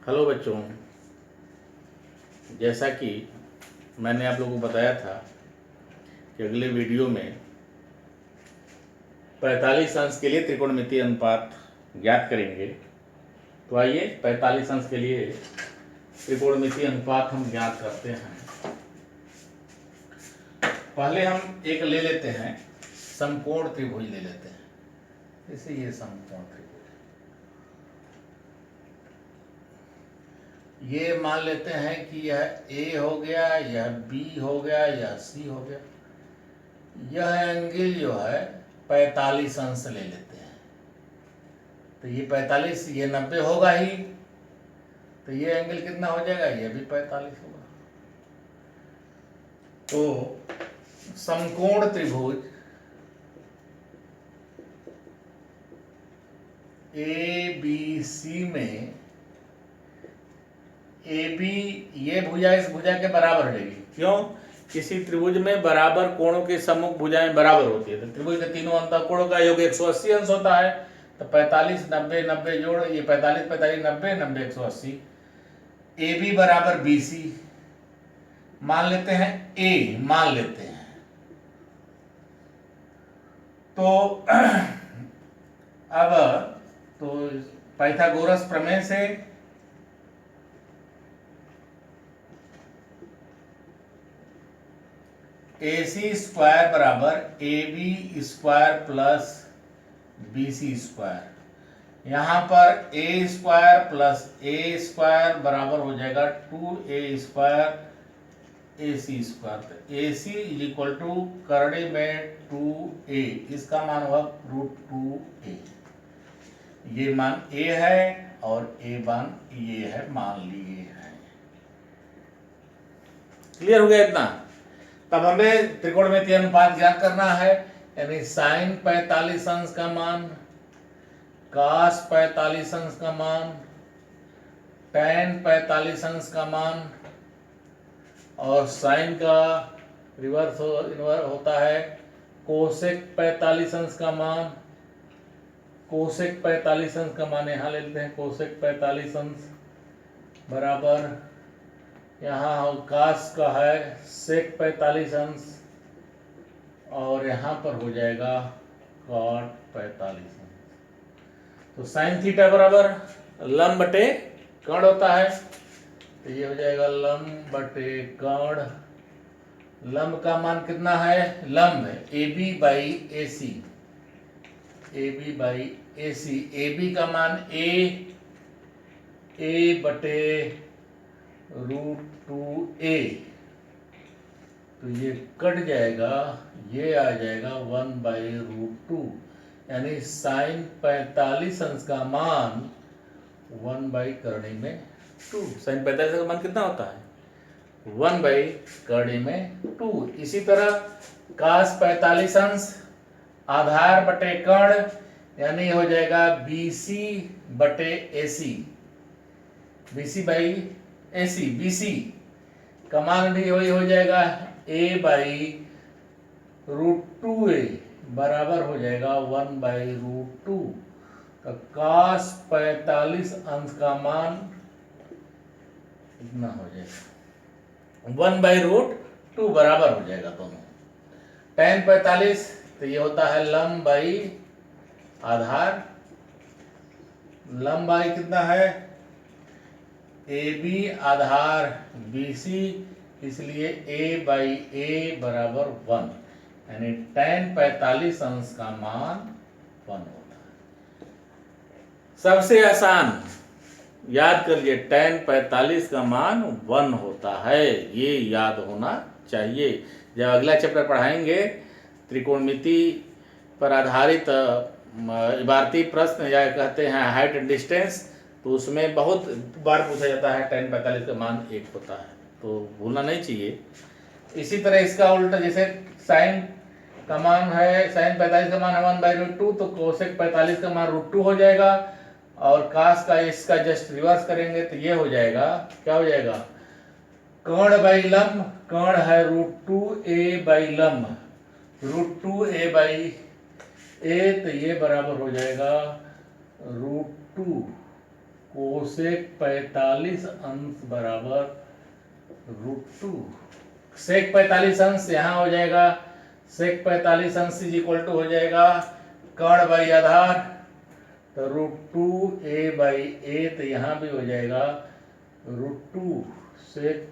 Hello बच्चों, जैसा कि मैंने आप लोगों को बताया था कि अगले वीडियो में 45 अंश के लिए त्रिकोणमितीय अनुपात ज्ञात करेंगे। तो आइए 45 अंश के लिए त्रिकोणमितीय अनुपात हम ज्ञात करते हैं। पहले हम एक ले लेते हैं, समकोण त्रिभुज ले लेते हैं। जैसे ये समकोण त्रिभुज, ये मान लेते हैं कि यह ए हो गया, यह बी हो गया, यह सी हो गया। यह एंगल जो है 45 अंश ले लेते हैं। तो ये 45, ये 90 होगा ही, तो ये एंगल कितना हो जाएगा, ये भी 45 होगा। तो समकोण त्रिभुज ए बी सी में ए बी, ये भुजा इस भुजा के बराबर रहेगी। क्यों? किसी त्रिभुज में बराबर कोणों के सम्मुख भुजाएं बराबर होती है। तो त्रिभुज के तीनों अंतःकोणों का योग 180 अंश होता है। तो 45 90 90 जोड़, ये 45 45 90 90 180। ए बी बराबर बी सी मान लेते हैं, ए मान लेते हैं। तो अब तो पाइथागोरस प्रमेय से ए सी स्क्वायर बराबर A B square plus B C square. यहां पर A square plus A square बराबर हो जाएगा 2a square A C square. तो A C is equal to करड़े में 2a, इसका मान होगा √2a। ये मान a है और a मान ये है, मान लिए है। क्लियर हो गया इतना? तब हमें त्रिकोणमितीय अनुपात ज्ञात करना है, यानी साइन 45 अंश का मान, कास 45 अंश का मान, टैन 45 अंश का मान, और साइन का रिवर्स होता है कोसेक 45 अंश का मान। कोसेक 45 अंश का मान यहाँ ले लेते हैं, कोसेक 45 अंश बराबर यहाँ कास का है सेक 45 अंश, और यहाँ पर हो जाएगा कॉट 45 अंश। तो साइन थीटा बराबर लंब बटे कर्ण होता है। तो ये हो जाएगा लंब बटे कर्ण। लंब का मान कितना है? लंब है A B by A C, A B by A C. A B का मान ए बटे √2a। तो ये कट जाएगा, ये आ जाएगा 1/√2, यानी साइन 45 अंश का मान 1/करणी में 2। साइन 45 का मान कितना होता है? 1/करणी में 2। इसी तरह कास 45 अंश आधार बटे कर्ण, यानी हो जाएगा BC बटे AC, BC by AC। BC का मान भी वही हो जाएगा a/√2a बराबर हो जाएगा 1/√2। तो कास 45 अंश का मान इतना हो जाएगा 1/√2 बराबर हो जाएगा दोनों। टैन 45, तो ये होता है लंब बाई आधार। लंब बाई कितना है? ए बी आधार BC, इसलिए a/a बराबर 1, यानी टैन 45 अंश का मान 1 होता है। सबसे आसान याद कर लिए, टैन 45 का मान 1 होता है, ये याद होना चाहिए। जब अगला चैप्टर पढ़ाएंगे त्रिकोणमिति पर आधारित इबारती प्रश्न, या कहते हैं हाइट एंड डिस्टेंस, तो उसमें बहुत बार पूछा जाता है टैन 45 का मान 1 होता है, तो भूलना नहीं चाहिए। इसी तरह इसका उल्टा, जैसे साइन का मान है, साइन 45 का मान है 1/√2, तो कोसेक 45 का मान √2 हो जाएगा। और कास का इसका जस्ट रिवर्स करेंगे तो ये हो जाएगा, क्या हो जाएगा? कर्ण बाई लंब, कर्ण है √2a बाई लंब, √2a बाई a, तो ये बराबर हो जाएगा √2 कोसेक 45 अंश बराबर √2। सेक 45 अंश यहाँ हो जाएगा, सेक 45 अंश इज इक्वल टू हो जाएगा कर्ण बाई आधार, तो √2a/a, तो यहाँ भी हो जाएगा √2 सेक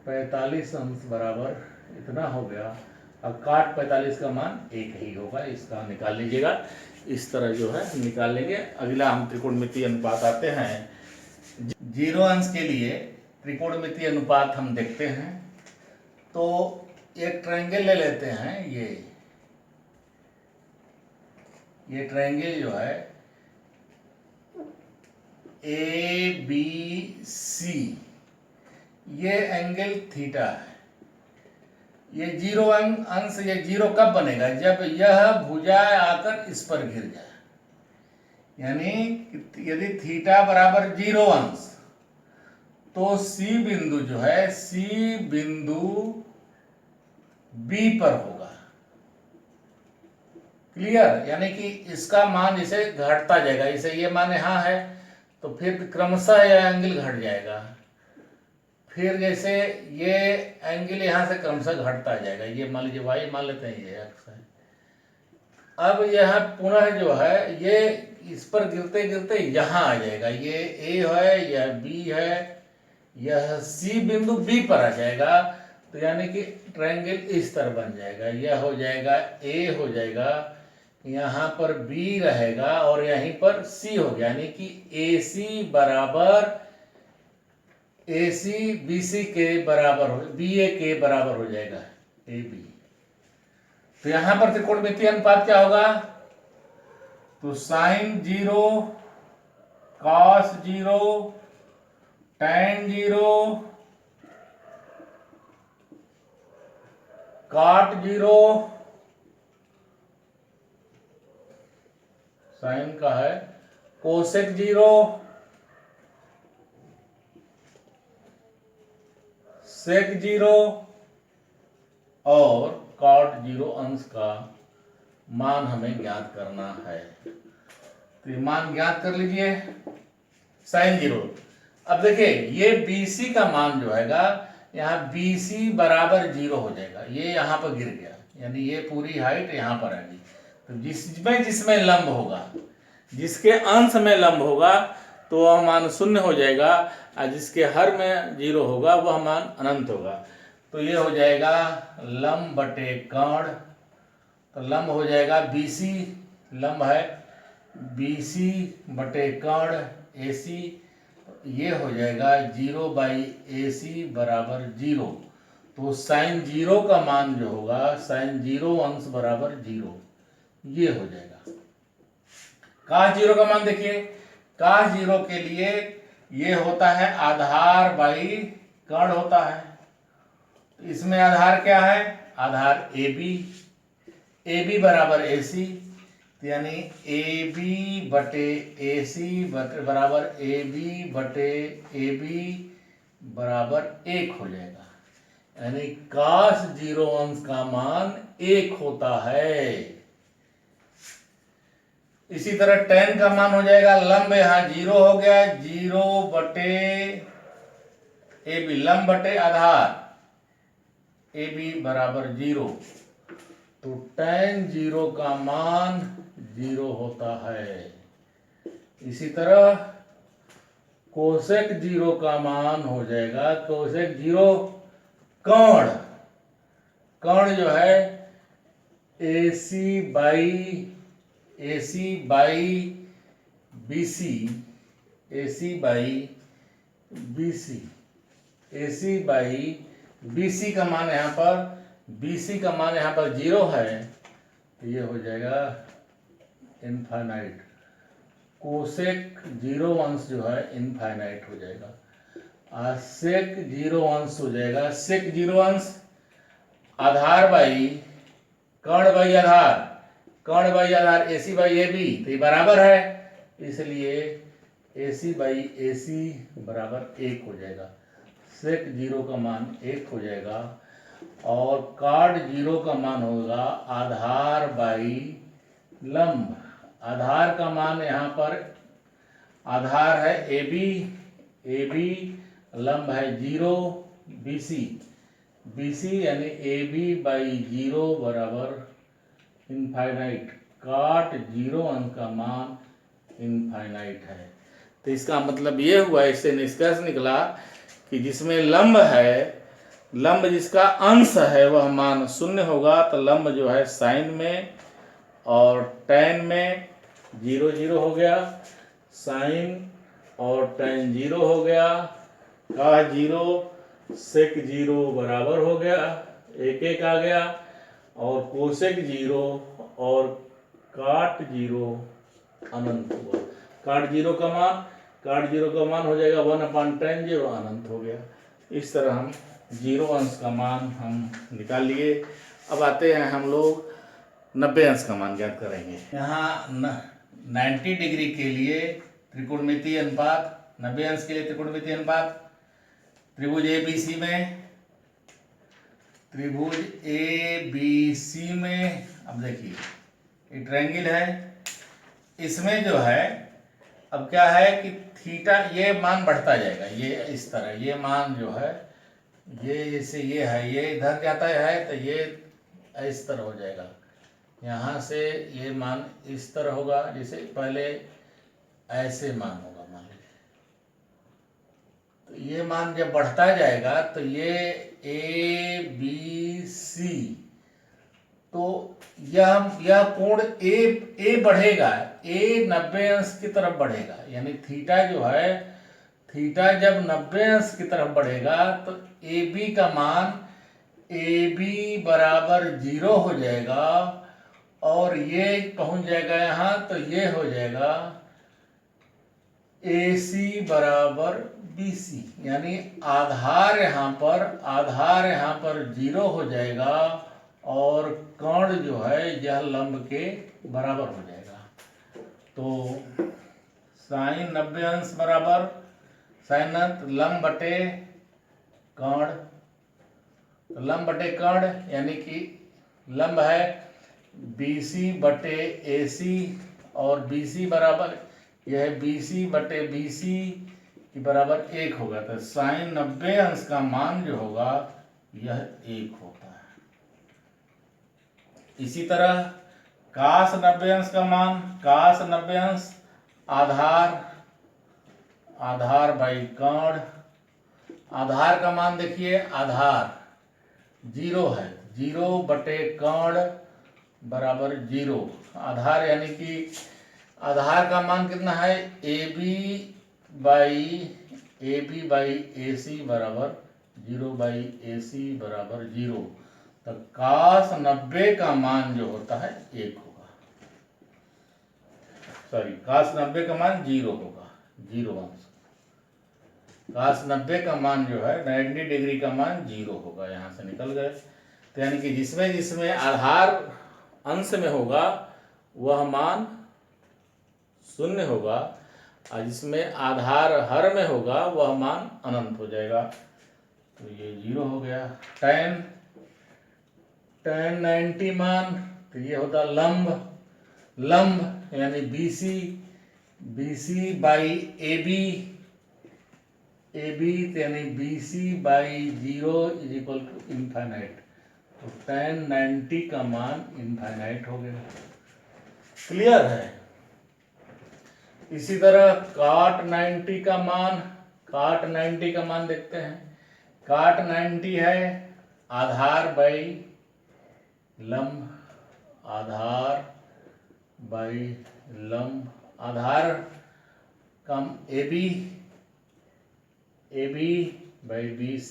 45 अंश बराबर इतना हो गया। अब काट 45 का मान 1 ही होगा, इसका निकाल लीजिएगा। इस तरह जो है निकाल लेंगे। अगला हम त्रिकोणमितीय अनुपात आते हैं। 0 अंश के लिए त्रिकोणमितीय अनुपात हम देखते हैं। तो एक ट्रायंगल ले लेते हैं, ये ट्रायंगल जो है ABC, ये एंगल थीटा है। ये 0 अंश, ये 0 कब बनेगा? जब यह भुजा आकर इस पर गिर जाए, यानी यदि थीटा बराबर 0 अंश, तो C बिंदु जो है, C बिंदु B पर होगा। क्लियर? यानी कि इसका मान इसे घटता जाएगा, इसे ये मान यहाँ है तो फिर क्रमशः यह एंगल घट जाएगा। फिर जैसे ये एंगल यहाँ से क्रमशः घटता जाएगा, ये मान लीजिए y मान लेते हैं, ये x है। अब यह पुनः जो है ये इस पर गिरते गिरते यहाँ आ जाएगा, ये A है, यह B है, यह C बिंदु B पर आ जाएगा। तो यानी कि ट्रायंगल इस तरह बन जाएगा, यह हो जाएगा A हो जाएगा, यहाँ पर B रहेगा और यहीं पर C हो गया, यानी कि AC बराबर AC BC के बराबर हो, BA के बराबर हो जाएगा AB। तो यहां पर त्रिकोणमितीय अनुपात क्या होगा? तो sine 0 cos 0 tan 0 cot 0, sine का है कोसेक 0 सेक 0 और कॉट 0 अंश का मान हमें ज्ञात करना है। तो ये मान ज्ञात कर लीजिए, साइन 0। अब देखिए ये BC का मान जो हैगा, यहाँ BC बराबर 0 हो जाएगा, ये यहाँ पर गिर गया, यानी ये पूरी हाइट यहाँ पर आएगी। तो जिसमें लंब होगा, जिसके अंश में लंब होगा तो वह मान 0 हो जाएगा, और जिसके हर में 0 होगा वह मान अनंत होगा। तो ये हो जाएगा लंब बटे कर्ण, तो लंब हो जाएगा BC, लंब है BC बटे कर्ण AC, ये हो जाएगा 0/AC बराबर 0। तो साइन 0 का मान जो होगा, साइन 0 अंश बराबर 0, ये हो जाएगा। cos 0 का मान देखिए, cos 0 के लिए ये होता है आधार बाई कर्ण होता है। इसमें आधार क्या है? आधार AB बराबर AC, यानी AB बटे AC बराबर AB बटे AB बराबर 1 हो जाएगा, यानी cos 0 अंश का मान 1 होता है। इसी तरह tan का मान हो जाएगा, लंब यहाँ 0 हो गया, 0 बटे AB, लंब बटे आधार AB बराबर 0, तो tan 0 का मान 0 होता है। इसी तरह कोसेक 0 का मान हो जाएगा, कोसेक 0 कर्ण जो है AC बाई BC का मान यहाँ पर, BC का मान यहाँ पर 0 है, तो ये हो जाएगा इनफाइनाइट। कोसेक 0 अंश जो है इनफाइनाइट हो जाएगा। सेक 0 अंश हो जाएगा, सेक 0 अंश आधार बाई कर्ण बाई आधार, कर्ण बाई आधार AC बाई AB, तो ये बराबर है, इसलिए AC बाई AC बराबर 1 हो जाएगा। सेक 0 का मान 1 हो जाएगा और कॉट 0 का मान होगा आधार बाई लंब। आधार का मान यहाँ पर आधार है ए बी, लंब है 0 बी सी यानी ए बी बाई 0 बराबर इनफाइनाइट। काट 0 अंक का मान इनफाइनाइट है। तो इसका मतलब ये हुआ, इससे निष्कर्ष निकला कि जिसमें लंब है, लंब जिसका अंश है वह मान 0 होगा, तो लंब जो है साइन में और टैन में 0 0 हो गया, साइन और टैन 0 हो गया, का 0 सेक 0 बराबर हो गया, 1 1 आ गया, और कोसेक 0 और काट 0 अनंत हुआ। काट 0 का मान हो जाएगा 1/tan 0 अनंत हो गया। इस तरह हम 0 अंश का मान हम निकाल लिए। अब आते हैं हम लोग 90 अंश का मान ज्ञात करेंगे। यहाँ 90 डिग्री के लिए त्रिकोणमितीय अनुपात, 90 अंश के लिए त्रिकोणमितीय अनुपात त्रिभुज ABC में, त्रिभुज ABC में अब देखिए ये ट्रायंगल है, इसमें जो है अब क्या है कि थीटा ये मान बढ़ता जाएगा, ये इस तरह ये मान जो है ये जैसे ये है, ये इधर जाता है तो ये इस तरह हो जाएगा, यहाँ से ये मान इस तरह होगा, जैसे पहले ऐसे मान होगा मान लीजिए। तो ये मान जब बढ़ता जाएगा तो ये ABC, तो यह कोण ए बढ़ेगा, ए 90 अंश की तरफ बढ़ेगा, यानी थीटा जो है, थीटा जब 90 अंश की तरफ बढ़ेगा तो ए बी का मान ए बी बराबर 0 हो जाएगा, और ये पहुंच जाएगा यहाँ, तो ये हो जाएगा ए सी बराबर बी सी, यानी आधार यहाँ पर 0 हो जाएगा, और कर्ण जो है यह लंब के बराबर हो जाएगा। तो साइन 90 अंश बराबर साइन लंब बटे कर्ण, तो लंब बटे कर्ण यानी कि लंब है BC बटे AC, और BC बराबर यह है BC बटे BC की बराबर 1 होगा, तो साइन 90 अंश का मान जो होगा यह 1 होता है। इसी तरह काश 90 अंश का मान, काश 90 अंश आधार बाई कर्ण, आधार का मान देखिए, आधार 0 है, 0 बटे कर्ण बराबर 0, आधार यानी कि आधार का मान कितना है ए बी बाई ए सी बराबर 0/AC बराबर 0, तो काश 90 का मान जो होता है 1 होगा, सॉरी काश 90 का मान 0 होगा, 0 अंश, काश 90 का मान जो है 90 डिग्री का मान 0 होगा, यहाँ से निकल गए। तो यानी कि जिसमें जिसमें आधार अंश में होगा वह मान 0 होगा, और जिसमें आधार हर में होगा वह मान अनंत हो जाएगा। तो ये 0 हो गया। tan 90 मान, तो ये होता लंब यानी BC बाई AB यानी BC by 0 is equal to infinite, तो tan 90 का मान इनफाइनाइट हो गया। क्लियर है। इसी तरह काट 90 का मान देखते हैं। काट 90 है आधार बाई लंब, आधार बाई लंब, आधार कम AB बाई BC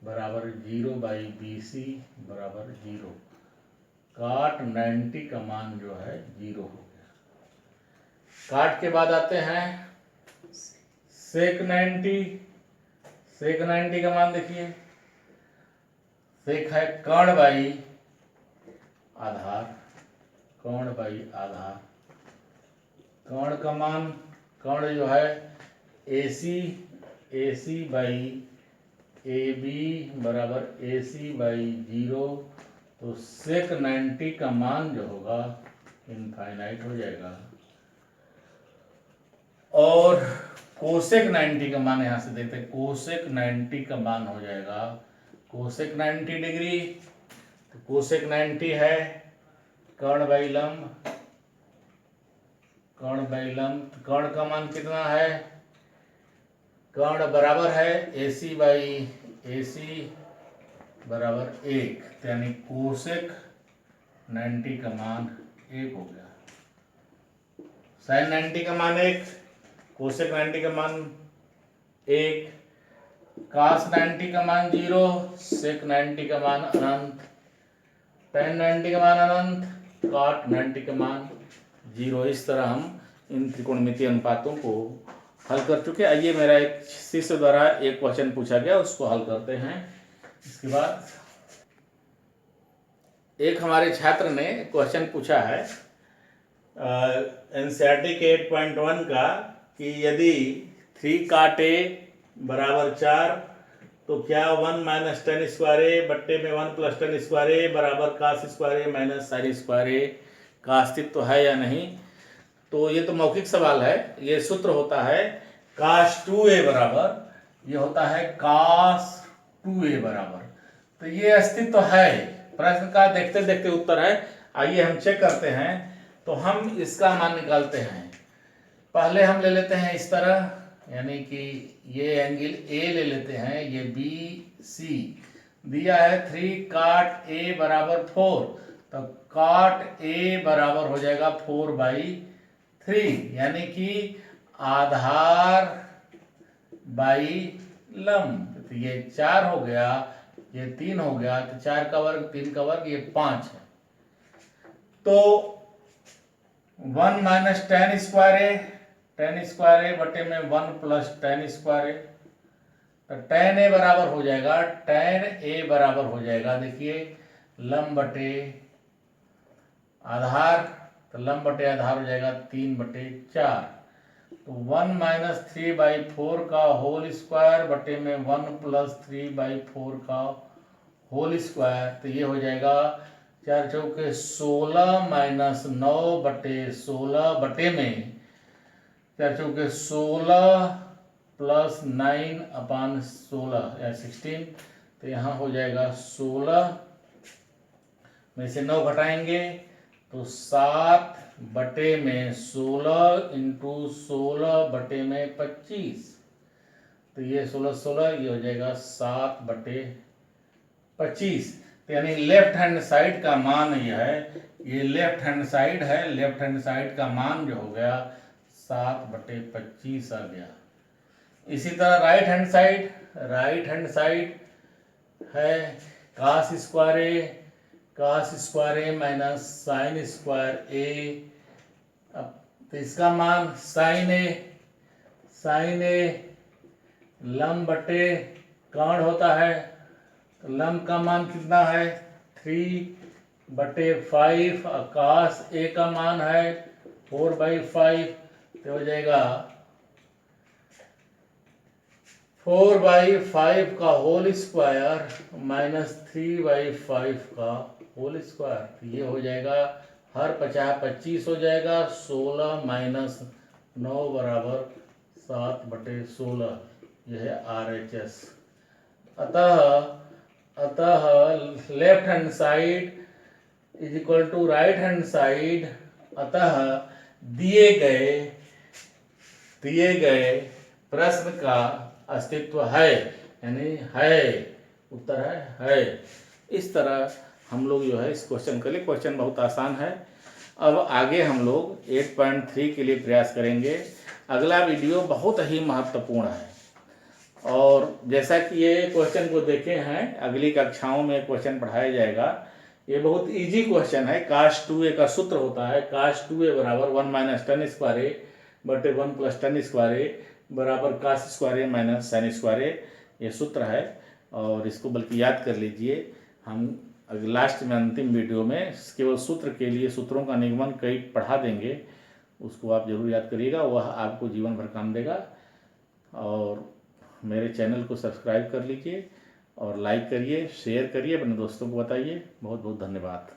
बराबर 0/BC बराबर 0, काट 90 का मान जो है 0 हो गया। काट के बाद आते हैं सेक 90 का मान देखिए, सेक है कर्ण बाई आधार, कर्ण का मान, कर्ण जो है AC बाई AB बराबर AC बाई 0, तो सेक 90 का मान जो होगा इनफाइनाइट हो जाएगा। और कोसेक 90 का मान यहाँ से देखते हैं, कोसेक 90 का मान हो जाएगा कोसेक 90 डिग्री। तो कोसेक 90 है कर्ण बाई लंब, कर्ण बाई लंब, कर्ण का मान कितना है, कर्ण बराबर है AC बाई AC बराबर 1, यानी कोसेक 90 का मान 1 हो गया। साइन 90 का मान 1, कोसेक 90 का मान 1, कास 90 का मान 0, सेक 90 का मान अनंत, टेन 90 का मान अनंत, कॉट 90 का मान 0। इस तरह हम इन त्रिकोणमितीय अनुपातों को हल कर चुके। आइए, मेरा एक शिष्य द्वारा एक क्वेश्चन पूछा गया, उसको हल करते हैं। इसके बाद एक हमारे छात्र ने क्वेश्चन पूछा है एनसीईआरटी के 8.1 का कि यदि 3 cot A बराबर 4 तो क्या 1 माइनस टेन स्क्वायर ए बट्टे में 1 प्लस टेन स्क्वायर ए बराबर कास स्क्वायर ए माइनस साइन स्क्वायर ए का अस्तित्व है या नहीं। तो ये तो मौखिक सवाल है। ये सूत्र होता है कास 2a बराबर, ये होता है कास 2a बराबर। तो ये अस्तित्व है, प्रश्न का देखते देखते उत्तर है। आइए हम चेक करते हैं। तो हम इसका मान निकालते हैं। पहले हम ले लेते हैं इस तरह, यानी कि ये एंगल A ले लेते हैं, ये BC दिया है 3 cot A बराबर 4, तो cot A बराबर हो जाएगा 4/3, यानी कि आधार बाई लंब। तो ये 4 हो गया, ये 3 हो गया, तो 4 का वर्ग 3 का वर्ग ये 5 है। तो 1 माइनस टेन स्क्वायर ए, टेन स्क्वायर ए बटे में 1 प्लस टेन स्क्वायर ए, तो टेन ए बराबर हो जाएगा, टेन ए बराबर हो जाएगा, देखिए लंब बटे आधार, तो लंब बटे आधार हो जाएगा 3/4। तो 1 माइनस 3/4 का होल स्क्वायर बटे में 1 प्लस 3/4 का होल स्क्वायर, तो ये हो जाएगा 4 चौके 16 माइनस 9/16 बटे में 4 चौके 16 प्लस 9/16 या 16, तो यहाँ हो जाएगा 16 में से 9 घटाएंगे तो 7 बटे में 16 इंटू 16 बटे में 25, तो ये 16 ये हो जाएगा 7/25। तो यानी लेफ्ट हैंड साइड का मान ये है, ये लेफ्ट हैंड साइड है, लेफ्ट हैंड साइड का मान जो हो गया 7/25 आ गया। इसी तरह right hand side, right hand side है कास स्क्वायर ए, कास स्क्वायर ए माइनस साइन स्क्वायर ए। अब तो इसका मान साइन ए लंब बटे कर्ण होता है, तो लंब का मान कितना है 3/5, कास ए का मान है 4/5, तो हो जाएगा 4/5 का होल स्क्वायर माइनस 3/5 का होल स्क्वायर, तो ये हो जाएगा हर 50 25 हो जाएगा, 16 माइनस 9 बराबर 7/16, यह है RHS। अतः left hand side is equal to right hand side. अतः दिए गए प्रश्न का अस्तित्व है, यानी है, उत्तर है। इस तरह हम लोग जो है इस क्वेश्चन के लिए, क्वेश्चन बहुत आसान है। अब आगे हम लोग 8.3 के लिए प्रयास करेंगे। अगला वीडियो बहुत ही महत्वपूर्ण है, और जैसा कि ये क्वेश्चन को देखे हैं, अगली कक्षाओं में क्वेश्चन पढ़ाया जाएगा। ये बहुत इजी क्वेश्चन है। कास 2a का सूत्र होता है कास 2a बराबर 1 माइनस टेन स्क्वायर ए बटे 1 प्लस टेन स्क्वायर ए बराबर कास स्क्वायर ए माइनस साइन स्क्वायर ए, ये सूत्र है। और इसको बल्कि याद कर लीजिए। हम लास्ट में अंतिम वीडियो में केवल सूत्र के लिए सूत्रों का निगमन कई पढ़ा देंगे, उसको आप जरूर याद करिएगा, वह आपको जीवन भर काम देगा। और मेरे चैनल को सब्सक्राइब कर लीजिए और लाइक करिए, शेयर करिए, अपने दोस्तों को बताइए। बहुत बहुत धन्यवाद।